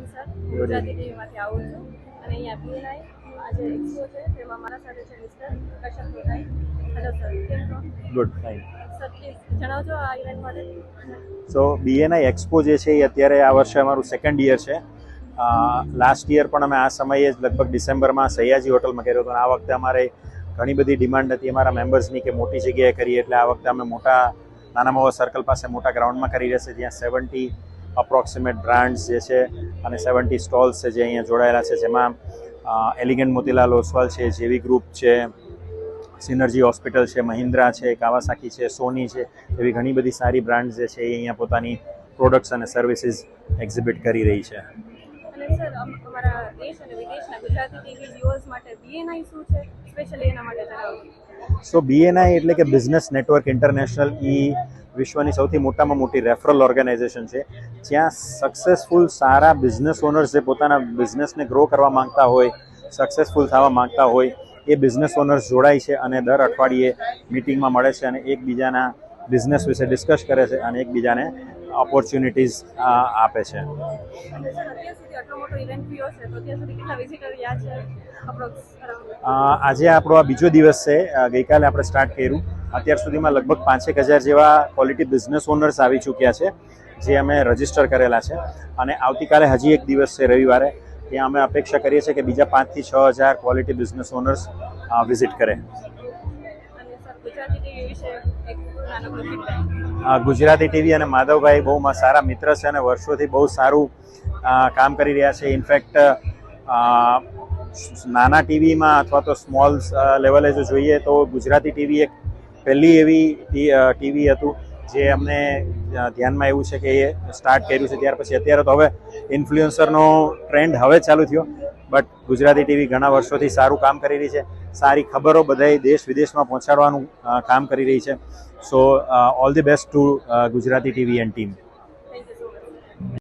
Evening sir. Gujarati ટીવીમાંથી આવું છું અને અહીંયા બીએનઆઈ આજે એક્સપો છે તેમાં મારા સાથે છે મિસ્ટર કશ્યપ ગોટાઈ. હેલો સર, કેમ છો? Good, fine. સર પ્લીઝ જણાવજો આ ઇવેન્ટ માટે. સો બીએનઆઈ એક્સપો જે છે એ અત્યારે આ વર્ષે અમારું સેકન્ડ યર છે. લાસ્ટ યર પણ અમે આ સમયે જ લગભગ ડિસેમ્બરમાં સયાજી હોટલમાં કર્યો હતો અને આ વખતે અમારે ઘણી બધી ડિમાન્ડ હતી અમારા મેમ્બર્સની કે મોટી જગ્યાએ કરીએ, એટલે આ વખતે અમે નાના મોવા સર્કલ પાસે મોટા ગ્રાઉન્ડમાં કરી રહ્યા છે, જ્યાં 70 અપ્રોક્સિમેટ બ્રાન્ડ્સ જે છે અને 70 સ્ટોલ્સ છે જે અહીંયા જોડાયેલા છે, જેમાં એલિગન્ટ મોતીલાલ ઓસવાલ છે, જેવી ગ્રુપ છે, સિનર્જી હોસ્પિટલ છે, મહિન્દ્રા છે, કાવાસાકી છે, સોની છે, એવી ઘણી બધી સારી બ્રાન્ડ્સ જે છે એ અહીંયા પોતાની પ્રોડક્ટ્સ અને સર્વિસીસ એક્ઝિબિટ કરી રહી છે. અને સર અમારા દેશ અને વિદેશના ગુજરાતી ટીવી વ્યુઅર્સ માટે બીએનઆઈ શું છે સ્પેશિયલી એના માટે જણાવજો. સો બીએનઆઈ એટલે કે બિઝનેસ નેટવર્ક ઇન્ટરનેશનલ, એ વિશ્વની સૌથી મોટામાં મોટી રેફરલ ઓર્ગેનાઇઝેશન છે, જ્યાં સક્સેસફુલ સારા બિઝનેસ ઓનર્સ જે પોતાના બિઝનેસને ગ્રો કરવા માંગતા હોય, સક્સેસફુલ થવા માંગતા હોય, એ બિઝનેસ ઓનર્સ જોડાય છે અને દર અઠવાડિયે મિટિંગમાં મળે છે અને એકબીજાના બિઝનેસ વિશે ડિસ્કસ કરે છે અને એકબીજાને ઓપોર્ચ્યુનિટીઝ આપે છે. અને સર અત્યાર સુધી આટલો મોટો ઇવેન્ટ થયો છે તો અત્યાર સુધી કેટલા વિઝિટર રહ્યા છે અપ્રોક્સ? આજે આપણો આ બીજો દિવસ છે. ગઈકાલે આપણે સ્ટાર્ટ કર્યું. અત્યાર સુધીમાં લગભગ 5,000 જેવા ક્વોલિટી બિઝનેસ ઓનર્સ આવી ચૂક્યા છે, જે અમે રજીસ્ટર કરેલા છે અને આવતીકાલે હજી એક દિવસ છે રવિવારે, ત્યાં અમે અપેક્ષા કરીએ છીએ કે બીજા 5,000 થી 6,000 ક્વોલિટી બિઝનેસ ઓનર્સ વિઝિટ કરે. અને સર ગુજરાતી ટીવી વિશે એક નાનકડો ફીડબેક. ગુજરાતી ટીવી અને માધવભાઈ બહુ સારા મિત્ર છે અને વર્ષોથી બહુ સારું કામ કરી રહ્યા છે. ઇનફેક્ટ નાના ટીવીમાં અથવા તો સ્મોલ લેવલે જો જોઈએ તો ગુજરાતી ટીવી એક પહેલી એવી ટીવી હતું જે અમને ધ્યાનમાં એવું છે કે એ સ્ટાર્ટ કર્યું છે. ત્યાર પછી અત્યારે તો હવે ઇન્ફ્લુએન્સરનો ટ્રેન્ડ હવે ચાલુ થયો, બટ ગુજરાતી ટીવી ઘણા વર્ષોથી સારું કામ કરી રહી છે. સારી ખબરો બધાય દેશ વિદેશમાં પહોંચાડવાનું કામ કરી રહી છે. સો all the best two Gujarati TV and team.